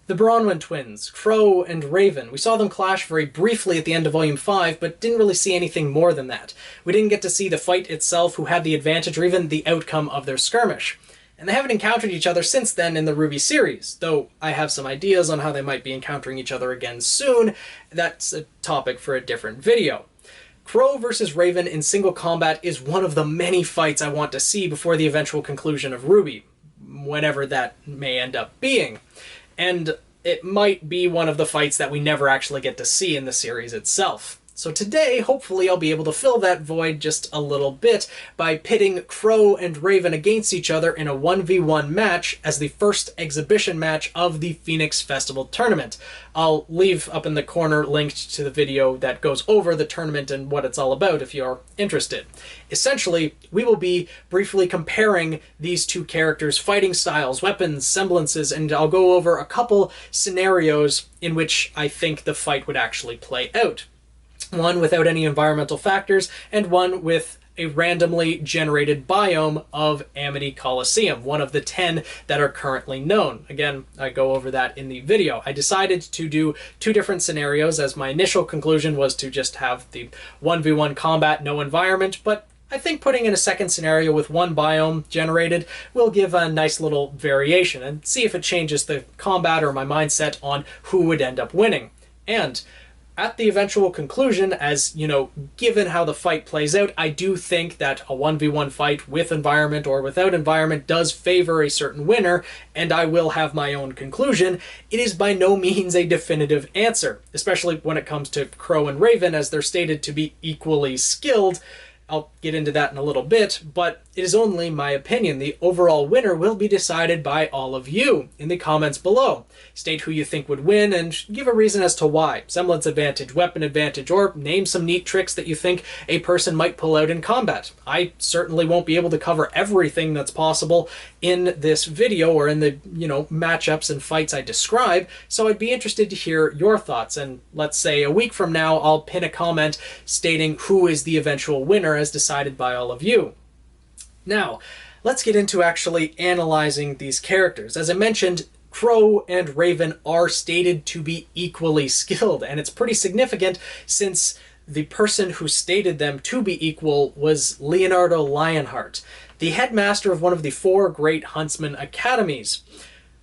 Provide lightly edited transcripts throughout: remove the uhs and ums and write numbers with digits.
The Branwen twins, Qrow and Raven. We saw them clash very briefly at the end of Volume 5, but didn't really see anything more than that. We didn't get to see the fight itself, who had the advantage, or even the outcome of their skirmish. And they haven't encountered each other since then in the RWBY series, though I have some ideas on how they might be encountering each other again soon. That's a topic for a different video. Qrow versus Raven in single combat is one of the many fights I want to see before the eventual conclusion of RWBY, whenever that may end up being. And it might be one of the fights that we never actually get to see in the series itself. So today, hopefully, I'll be able to fill that void just a little bit by pitting Qrow and Raven against each other in a 1v1 match as the first exhibition match of the Phoenix Festival Tournament. I'll leave up in the corner linked to the video that goes over the tournament and what it's all about if you're interested. Essentially, we will be briefly comparing these two characters' fighting styles, weapons, semblances, and I'll go over a couple scenarios in which I think the fight would actually play out. One without any environmental factors, and one with a randomly generated biome of Amity Coliseum, one of the 10 that are currently known. Again, I go over that in the video. I decided to do two different scenarios, as my initial conclusion was to just have the 1v1 combat, no environment, but I think putting in a second scenario with one biome generated will give a nice little variation, and see if it changes the combat or my mindset on who would end up winning. And at the eventual conclusion, as, you know, given how the fight plays out, I do think that a 1v1 fight with environment or without environment does favor a certain winner, and I will have my own conclusion. It is by no means a definitive answer, especially when it comes to Qrow and Raven, as they're stated to be equally skilled. I'll get into that in a little bit, but it is only my opinion. The overall winner will be decided by all of you in the comments below. State who you think would win and give a reason as to why. Semblance advantage, weapon advantage, or name some neat tricks that you think a person might pull out in combat. I certainly won't be able to cover everything that's possible in this video or in the, matchups and fights I describe, so I'd be interested to hear your thoughts. And let's say a week from now, I'll pin a comment stating who is the eventual winner as decided by all of you. Now, let's get into actually analyzing these characters. As I mentioned, Qrow and Raven are stated to be equally skilled, and it's pretty significant since the person who stated them to be equal was Leonardo Lionheart, the headmaster of one of the 4 great huntsman academies.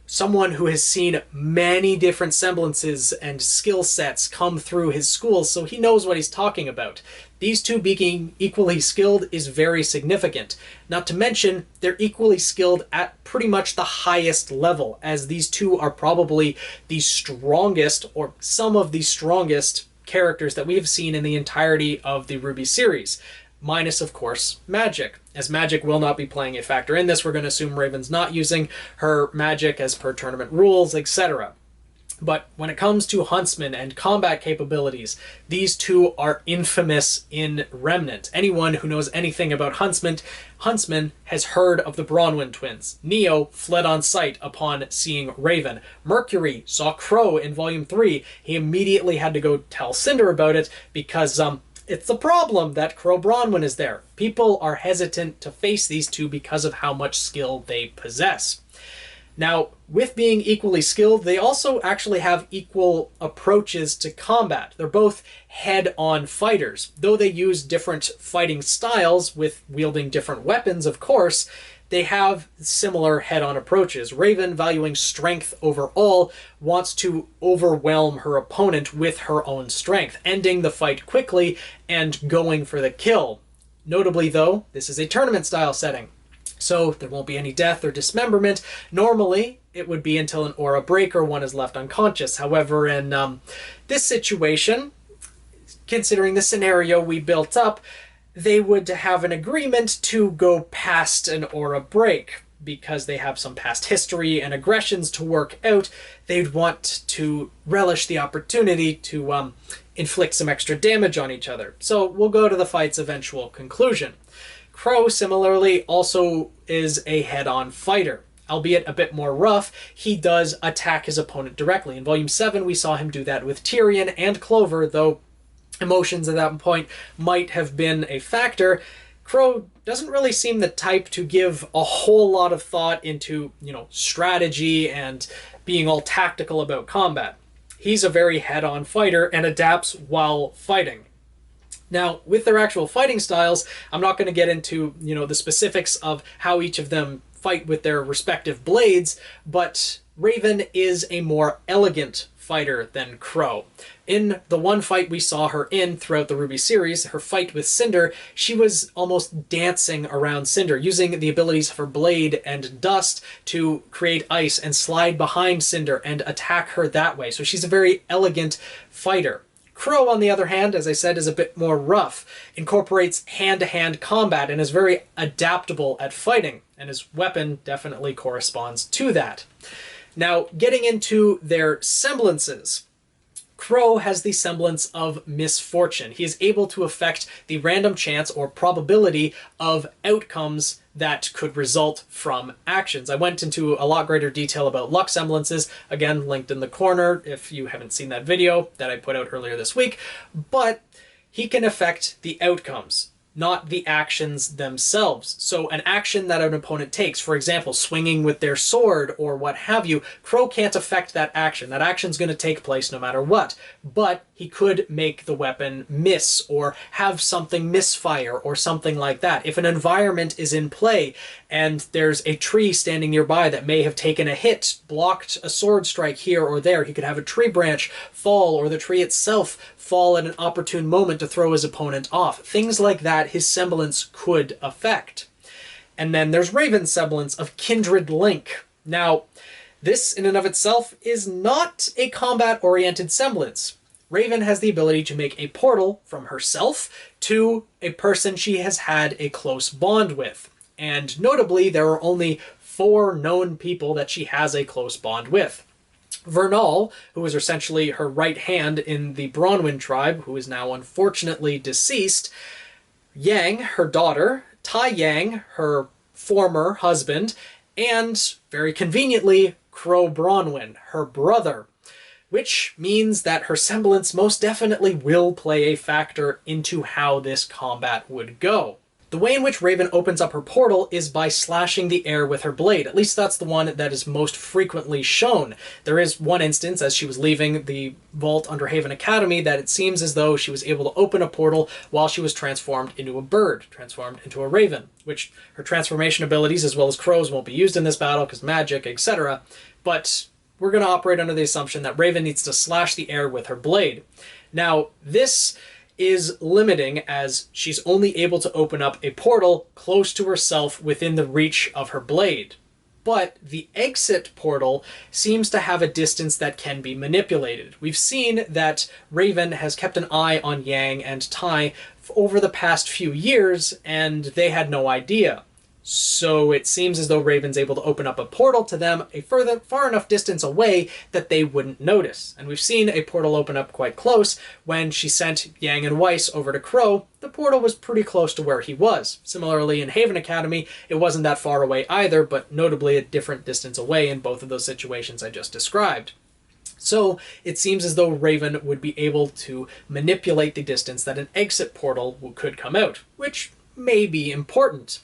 Someone who has seen many different semblances and skill sets come through his schools, so he knows what he's talking about. These two being equally skilled is very significant. Not to mention, they're equally skilled at pretty much the highest level, as these two are probably the strongest, or some of the strongest, characters that we have seen in the entirety of the RWBY series. Minus, of course, magic. As magic will not be playing a factor in this, we're going to assume Raven's not using her magic as per tournament rules, etc. But when it comes to huntsmen and combat capabilities, these two are infamous in Remnant. Anyone who knows anything about huntsmen has heard of the Branwen twins. Neo fled on sight upon seeing Raven. Mercury saw Qrow in Volume 3. He immediately had to go tell Cinder about it because, it's the problem that Qrow Branwen is there. People are hesitant to face these two because of how much skill they possess. Now, with being equally skilled, they also actually have equal approaches to combat. They're both head-on fighters. Though they use different fighting styles with wielding different weapons, of course, they have similar head-on approaches. Raven, valuing strength over all, wants to overwhelm her opponent with her own strength, ending the fight quickly and going for the kill. Notably, though, this is a tournament-style setting, so there won't be any death or dismemberment. Normally, it would be until an aura break or one is left unconscious. However, in this situation, considering the scenario we built up, they would have an agreement to go past an aura break. Because they have some past history and aggressions to work out, they'd want to relish the opportunity to inflict some extra damage on each other. So we'll go to the fight's eventual conclusion. Qrow, similarly, also is a head-on fighter. Albeit a bit more rough, he does attack his opponent directly. In Volume 7, we saw him do that with Tyrion and Clover, though emotions at that point might have been a factor. Qrow doesn't really seem the type to give a whole lot of thought into, strategy and being all tactical about combat. He's a very head-on fighter and adapts while fighting. Now, with their actual fighting styles, I'm not going to get into, the specifics of how each of them fight with their respective blades, but Raven is a more elegant fighter than Qrow. In the one fight we saw her in throughout the RWBY series, her fight with Cinder, she was almost dancing around Cinder, using the abilities of her blade and dust to create ice and slide behind Cinder and attack her that way. So she's a very elegant fighter. Qrow, on the other hand, as I said, is a bit more rough, incorporates hand-to-hand combat, and is very adaptable at fighting, and his weapon definitely corresponds to that. Now, getting into their semblances, Qrow has the semblance of misfortune. He is able to affect the random chance or probability of outcomes that could result from actions. I went into a lot greater detail about luck semblances, again, linked in the corner if you haven't seen that video that I put out earlier this week, but he can affect the outcomes, not the actions themselves. So an action that an opponent takes, for example, swinging with their sword or what have you, Qrow can't affect that action. That action's going to take place no matter what. But he could make the weapon miss or have something misfire or something like that. If an environment is in play and there's a tree standing nearby that may have taken a hit, blocked a sword strike here or there, he could have a tree branch fall or the tree itself fall at an opportune moment to throw his opponent off. Things like that his semblance could affect. And then there's Raven's semblance of kindred link. Now, this in and of itself is not a combat-oriented semblance. Raven has the ability to make a portal from herself to a person she has had a close bond with. And notably, there are only 4 known people that she has a close bond with. Vernal, who was essentially her right hand in the Branwen tribe, who is now unfortunately deceased, Yang, her daughter, Tai Yang, her former husband, and, very conveniently, Qrow Branwen, her brother, which means that her semblance most definitely will play a factor into how this combat would go. The way in which Raven opens up her portal is by slashing the air with her blade. At least that's the one that is most frequently shown. There is one instance, as she was leaving the vault under Haven Academy, that it seems as though she was able to open a portal while she was transformed into a bird, transformed into a raven, which her transformation abilities, as well as Qrow's, won't be used in this battle because magic, etc. But we're going to operate under the assumption that Raven needs to slash the air with her blade. Now, this is limiting as she's only able to open up a portal close to herself within the reach of her blade. But the exit portal seems to have a distance that can be manipulated. We've seen that Raven has kept an eye on Yang and Tai over the past few years, and they had no idea. So it seems as though Raven's able to open up a portal to them far enough distance away that they wouldn't notice. And we've seen a portal open up quite close. When she sent Yang and Weiss over to Qrow, the portal was pretty close to where he was. Similarly, in Haven Academy, it wasn't that far away either, but notably a different distance away in both of those situations I just described. So it seems as though Raven would be able to manipulate the distance that an exit portal could come out, which may be important.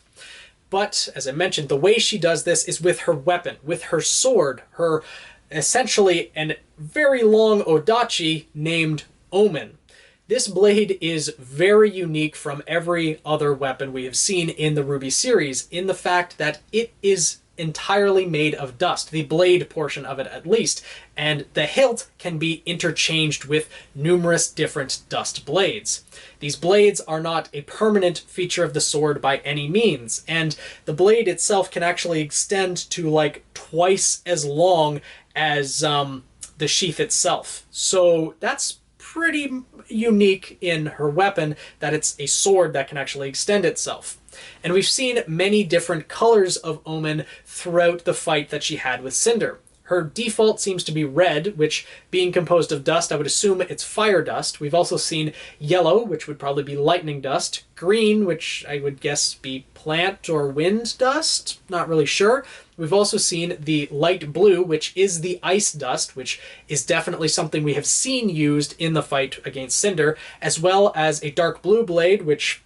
But, as I mentioned, the way she does this is with her weapon, with her sword, her essentially a very long odachi named Omen. This blade is very unique from every other weapon we have seen in the RWBY series in the fact that it is entirely made of dust, the blade portion of it at least, and the hilt can be interchanged with numerous different dust blades. These blades are not a permanent feature of the sword by any means, and the blade itself can actually extend to like twice as long as the sheath itself. So that's pretty unique in her weapon, that it's a sword that can actually extend itself. And we've seen many different colors of Omen throughout the fight that she had with Cinder. Her default seems to be red, which, being composed of dust, I would assume it's fire dust. We've also seen yellow, which would probably be lightning dust. Green, which I would guess be plant or wind dust. Not really sure. We've also seen the light blue, which is the ice dust, which is definitely something we have seen used in the fight against Cinder, as well as a dark blue blade, which,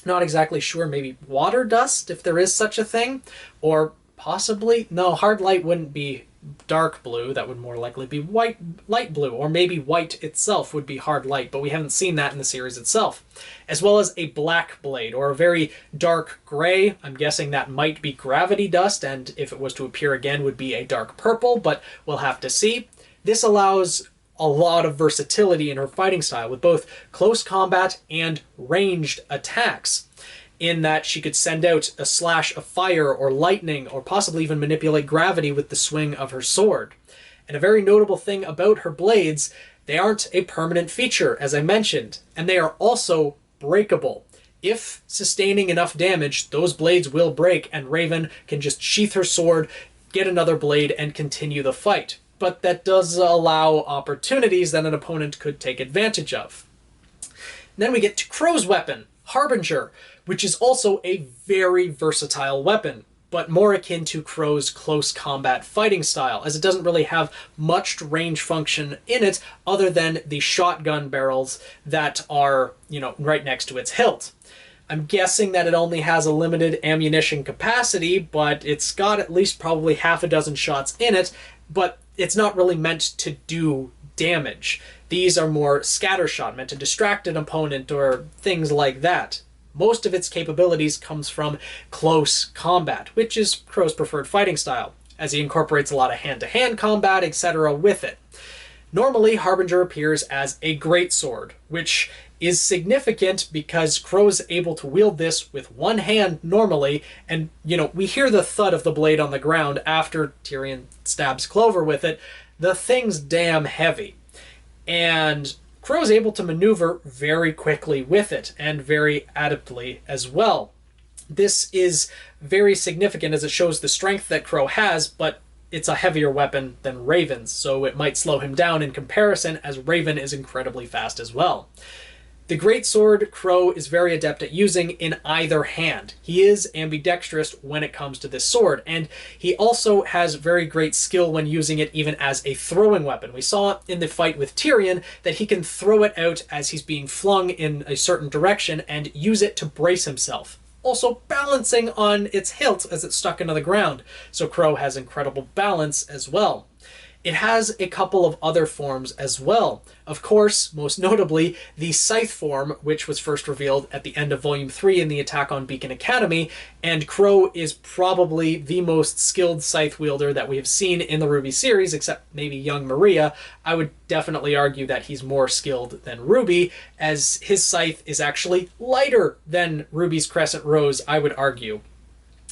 not exactly sure, maybe water dust, if there is such a thing, or possibly, no, hard light wouldn't be dark blue, that would more likely be white, light blue, or maybe white itself would be hard light, but we haven't seen that in the series itself. As well as a black blade, or a very dark gray. I'm guessing that might be gravity dust, and if it was to appear again would be a dark purple, but we'll have to see. This allows a lot of versatility in her fighting style, with both close combat and ranged attacks, in that she could send out a slash of fire or lightning, or possibly even manipulate gravity with the swing of her sword. And a very notable thing about her blades, they aren't a permanent feature, as I mentioned, and they are also breakable. If sustaining enough damage, those blades will break, and Raven can just sheath her sword, get another blade, and continue the fight. But that does allow opportunities that an opponent could take advantage of. Then we get to Qrow's weapon, Harbinger, which is also a very versatile weapon, but more akin to Qrow's close combat fighting style, as it doesn't really have much range function in it other than the shotgun barrels that are, right next to its hilt. I'm guessing that it only has a limited ammunition capacity, but it's got at least probably half a dozen shots in it, but it's not really meant to do damage. These are more scattershot, meant to distract an opponent or things like that. Most of its capabilities comes from close combat, which is Qrow's preferred fighting style, as he incorporates a lot of hand-to-hand combat, etc. with it. Normally, Harbinger appears as a greatsword, which is significant because Qrow is able to wield this with one hand normally, and, we hear the thud of the blade on the ground after Tyrion stabs Clover with it. The thing's damn heavy. And Qrow is able to maneuver very quickly with it, and very adeptly as well. This is very significant as it shows the strength that Qrow has, but it's a heavier weapon than Raven's, so it might slow him down in comparison, as Raven is incredibly fast as well. The greatsword Qrow is very adept at using in either hand. He is ambidextrous when it comes to this sword, and he also has very great skill when using it even as a throwing weapon. We saw in the fight with Tyrion that he can throw it out as he's being flung in a certain direction and use it to brace himself. Also balancing on its hilt as it's stuck into the ground, so Qrow has incredible balance as well. It has a couple of other forms as well. Of course, most notably, the Scythe form, which was first revealed at the end of Volume 3 in the attack on Beacon Academy, and Qrow is probably the most skilled Scythe wielder that we have seen in the RWBY series, except maybe young Maria. I would definitely argue that he's more skilled than RWBY, as his Scythe is actually lighter than RWBY's Crescent Rose, I would argue.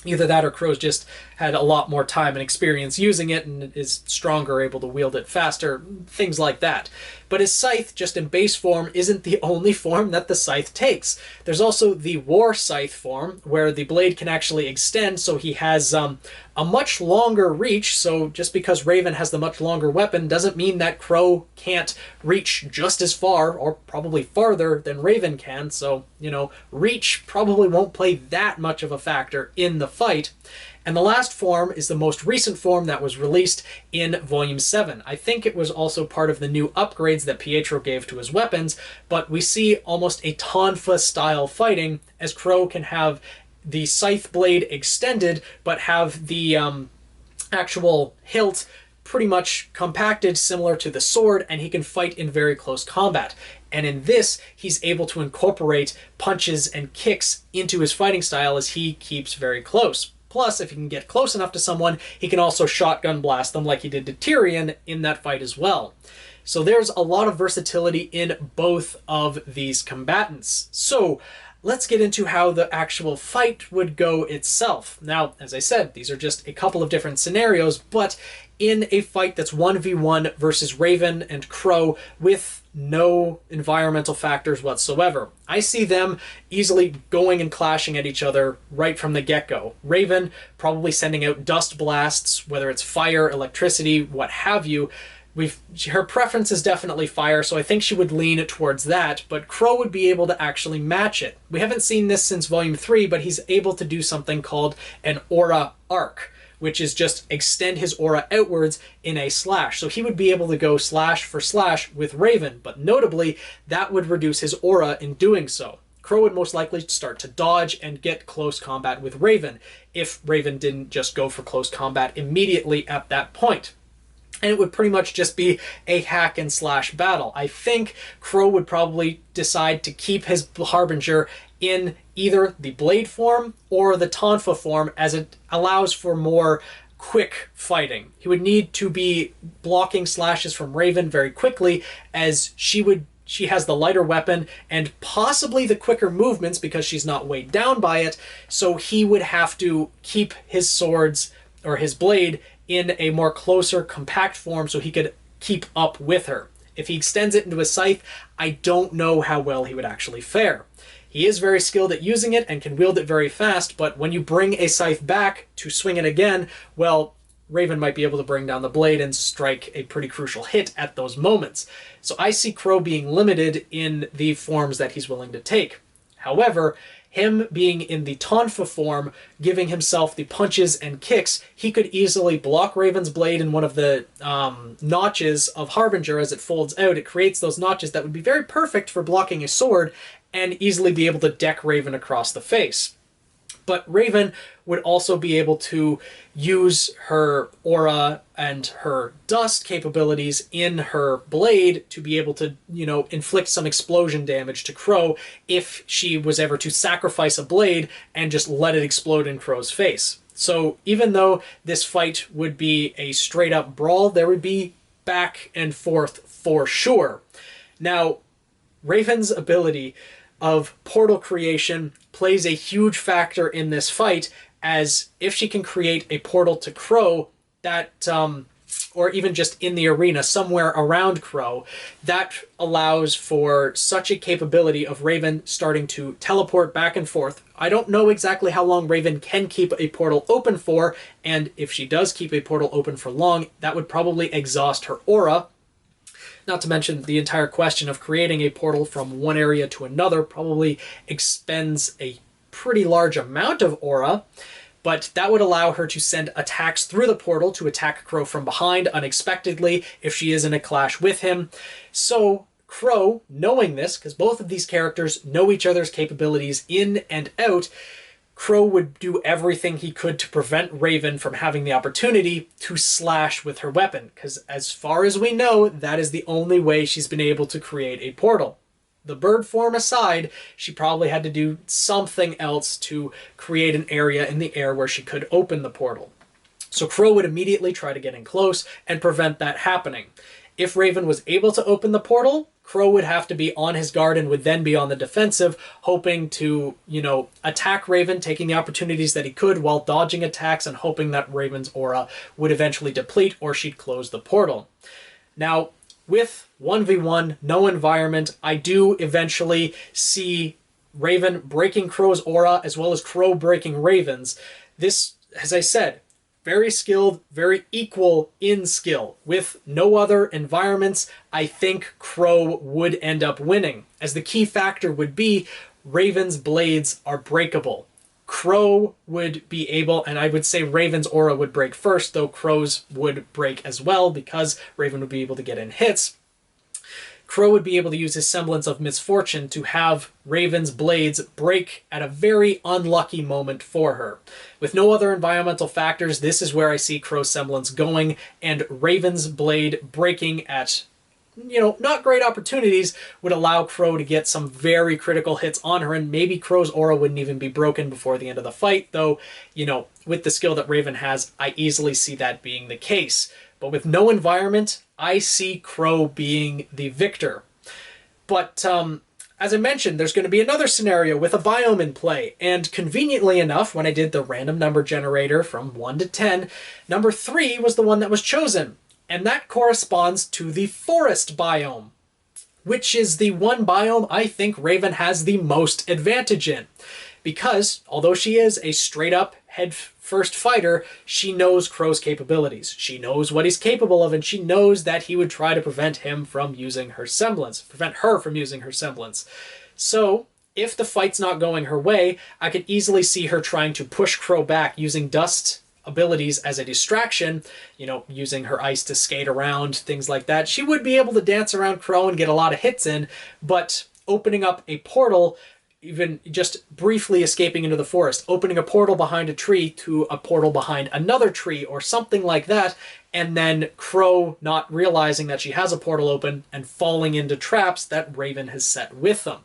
Either that or Qrow's just had a lot more time and experience using it and is stronger, able to wield it faster, things like that. But his scythe, just in base form, isn't the only form that the scythe takes. There's also the war scythe form, where the blade can actually extend, so he has a much longer reach. So just because Raven has the much longer weapon doesn't mean that Qrow can't reach just as far, or probably farther, than Raven can. So, reach probably won't play that much of a factor in the fight. And the last form is the most recent form that was released in Volume 7. I think it was also part of the new upgrades that Pietro gave to his weapons, but we see almost a Tonfa-style fighting, as Qrow can have the scythe blade extended, but have the actual hilt pretty much compacted similar to the sword, and he can fight in very close combat. And in this, he's able to incorporate punches and kicks into his fighting style as he keeps very close. Plus, if he can get close enough to someone, he can also shotgun blast them like he did to Tyrion in that fight as well. So there's a lot of versatility in both of these combatants. So let's get into how the actual fight would go itself. Now, as I said, these are just a couple of different scenarios, but in a fight that's 1v1 versus Raven and Qrow with no environmental factors whatsoever, I see them easily going and clashing at each other right from the get-go. Raven probably sending out dust blasts, whether it's fire, electricity, what have you. Her preference is definitely fire, so I think she would lean towards that, but Qrow would be able to actually match it. We haven't seen this since Volume 3, but he's able to do something called an aura arc, which is just extend his aura outwards in a slash. So he would be able to go slash for slash with Raven, but notably, that would reduce his aura in doing so. Qrow would most likely start to dodge and get close combat with Raven, if Raven didn't just go for close combat immediately at that point. and it would pretty much just be a hack and slash battle. I think Qrow would probably decide to keep his Harbinger in either the blade form or the Tonfa form, as it allows for more quick fighting. He would need to be blocking slashes from Raven very quickly, as she has the lighter weapon and possibly the quicker movements because she's not weighed down by it, so he would have to keep his swords or his blade in a more closer, compact form so he could keep up with her. If he extends it into a scythe, I don't know how well he would actually fare. He is very skilled at using it and can wield it very fast, but when you bring a scythe back to swing it again, well, Raven might be able to bring down the blade and strike a pretty crucial hit at those moments. So I see Qrow being limited in the forms that he's willing to take. However, him being in the Tonfa form, giving himself the punches and kicks, he could easily block Raven's blade in one of the notches of Harbinger as it folds out. It creates those notches that would be very perfect for blocking a sword and easily be able to deck Raven across the face. But Raven would also be able to use her aura and her dust capabilities in her blade to be able to, inflict some explosion damage to Qrow if she was ever to sacrifice a blade and just let it explode in Qrow's face. So even though this fight would be a straight up brawl, there would be back and forth for sure. Now, Raven's ability of portal creation plays a huge factor in this fight, as if she can create a portal to Qrow, that or even just in the arena somewhere around Qrow, that allows for such a capability of Raven starting to teleport back and forth. I don't know exactly how long Raven can keep a portal open for, and if she does keep a portal open for long, that would probably exhaust her aura. Not to mention the entire question of creating a portal from one area to another probably expends a pretty large amount of aura, but that would allow her to send attacks through the portal to attack Qrow from behind unexpectedly if she is in a clash with him. So Qrow, knowing this, because both of these characters know each other's capabilities in and out, Qrow would do everything he could to prevent Raven from having the opportunity to slash with her weapon, because as far as we know, that is the only way she's been able to create a portal. The bird form aside, she probably had to do something else to create an area in the air where she could open the portal. So Qrow would immediately try to get in close and prevent that happening. If Raven was able to open the portal, Qrow would have to be on his guard and would then be on the defensive, hoping to, attack Raven, taking the opportunities that he could while dodging attacks and hoping that Raven's aura would eventually deplete or she'd close the portal. Now, with 1v1, no environment, I do eventually see Raven breaking Qrow's aura as well as Qrow breaking Raven's. This, as I said, very skilled, very equal in skill. With no other environments, I think Qrow would end up winning, as the key factor would be Raven's blades are breakable. Qrow would be able, and I would say Raven's aura would break first, though Qrow's would break as well because Raven would be able to get in hits. Qrow would be able to use his semblance of misfortune to have Raven's blades break at a very unlucky moment for her. With no other environmental factors, this is where I see Qrow's semblance going, and Raven's blade breaking at, not great opportunities would allow Qrow to get some very critical hits on her, and maybe Qrow's aura wouldn't even be broken before the end of the fight, though, with the skill that Raven has, I easily see that being the case. But with no environment, I see Qrow being the victor. But as I mentioned, there's going to be another scenario with a biome in play, and conveniently enough, when I did the random number generator from 1 to 10, number 3 was the one that was chosen, and that corresponds to the forest biome, which is the one biome I think Raven has the most advantage in. Because, although she is a straight-up head-first fighter, she knows Qrow's capabilities. She knows what he's capable of, and she knows that he would try to prevent him from using her semblance. Prevent her from using her semblance. So, if the fight's not going her way, I could easily see her trying to push Qrow back using dust abilities as a distraction, using her ice to skate around, things like that. She would be able to dance around Qrow and get a lot of hits in, but opening up a portal even just briefly escaping into the forest, opening a portal behind a tree to a portal behind another tree or something like that, and then Qrow not realizing that she has a portal open and falling into traps that Raven has set with them.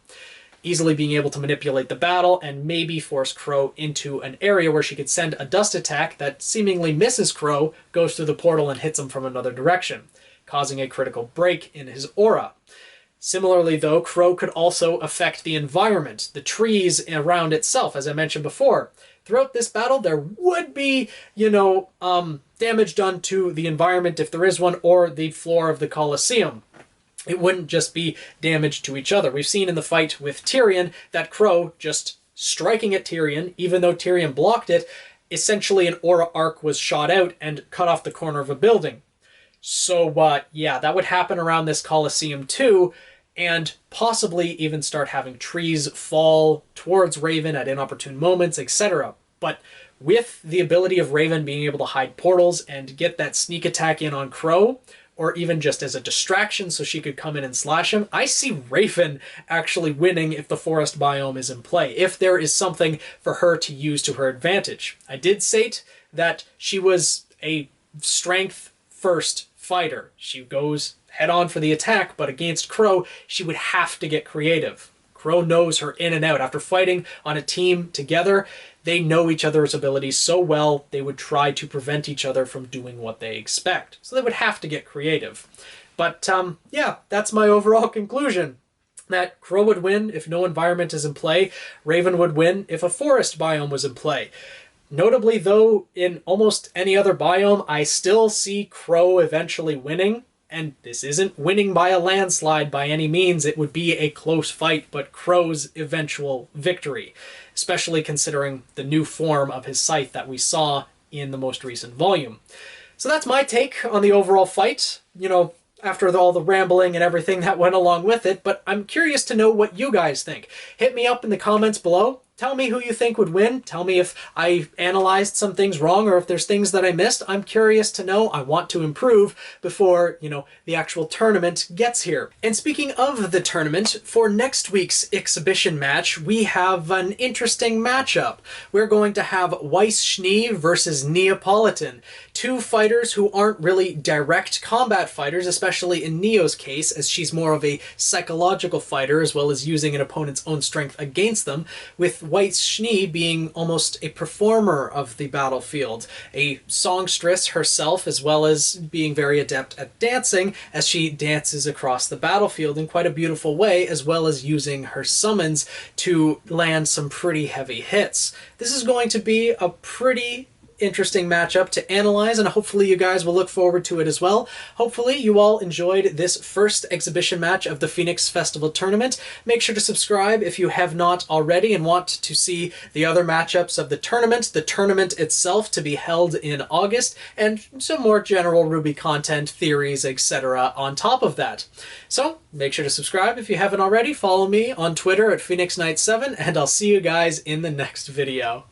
Easily being able to manipulate the battle and maybe force Qrow into an area where she could send a dust attack that seemingly misses Qrow, goes through the portal and hits him from another direction, causing a critical break in his aura. Similarly, though, Qrow could also affect the environment, the trees around itself, as I mentioned before. Throughout this battle, there would be, damage done to the environment if there is one, or the floor of the Colosseum. It wouldn't just be damage to each other. We've seen in the fight with Tyrion that Qrow just striking at Tyrion, even though Tyrion blocked it, essentially an aura arc was shot out and cut off the corner of a building. So, yeah, that would happen around this Colosseum too, and possibly even start having trees fall towards Raven at inopportune moments, etc. But with the ability of Raven being able to hide portals and get that sneak attack in on Qrow, or even just as a distraction so she could come in and slash him, I see Raven actually winning if the forest biome is in play, if there is something for her to use to her advantage. I did state that she was a strength first fighter. She goes head on for the attack, but against Qrow, she would have to get creative. Qrow knows her in and out. After fighting on a team together, they know each other's abilities so well, they would try to prevent each other from doing what they expect. So they would have to get creative. But, yeah, that's my overall conclusion. That Qrow would win if no environment is in play. Raven would win if a forest biome was in play. Notably, though, in almost any other biome, I still see Qrow eventually winning. And this isn't winning by a landslide by any means. It would be a close fight, but Qrow's eventual victory, especially considering the new form of his scythe that we saw in the most recent volume. So that's my take on the overall fight, after all the rambling and everything that went along with it, but I'm curious to know what you guys think. Hit me up in the comments below. Tell me who you think would win. Tell me if I analyzed some things wrong or if there's things that I missed. I'm curious to know. I want to improve before, the actual tournament gets here. And speaking of the tournament, for next week's exhibition match, we have an interesting matchup. We're going to have Weiss Schnee versus Neapolitan. Two fighters who aren't really direct combat fighters, especially in Neo's case, as she's more of a psychological fighter as well as using an opponent's own strength against them, with Weiss Schnee being almost a performer of the battlefield, a songstress herself, as well as being very adept at dancing, as she dances across the battlefield in quite a beautiful way, as well as using her summons to land some pretty heavy hits. This is going to be a pretty interesting matchup to analyze, and hopefully you guys will look forward to it as well. Hopefully you all enjoyed this first exhibition match of the Phoenix Festival Tournament. Make sure to subscribe if you have not already and want to see the other matchups of the tournament itself to be held in August, and some more general RWBY content, theories, etc. on top of that. So make sure to subscribe if you haven't already. Follow me on Twitter at PhoenixKnight7, and I'll see you guys in the next video.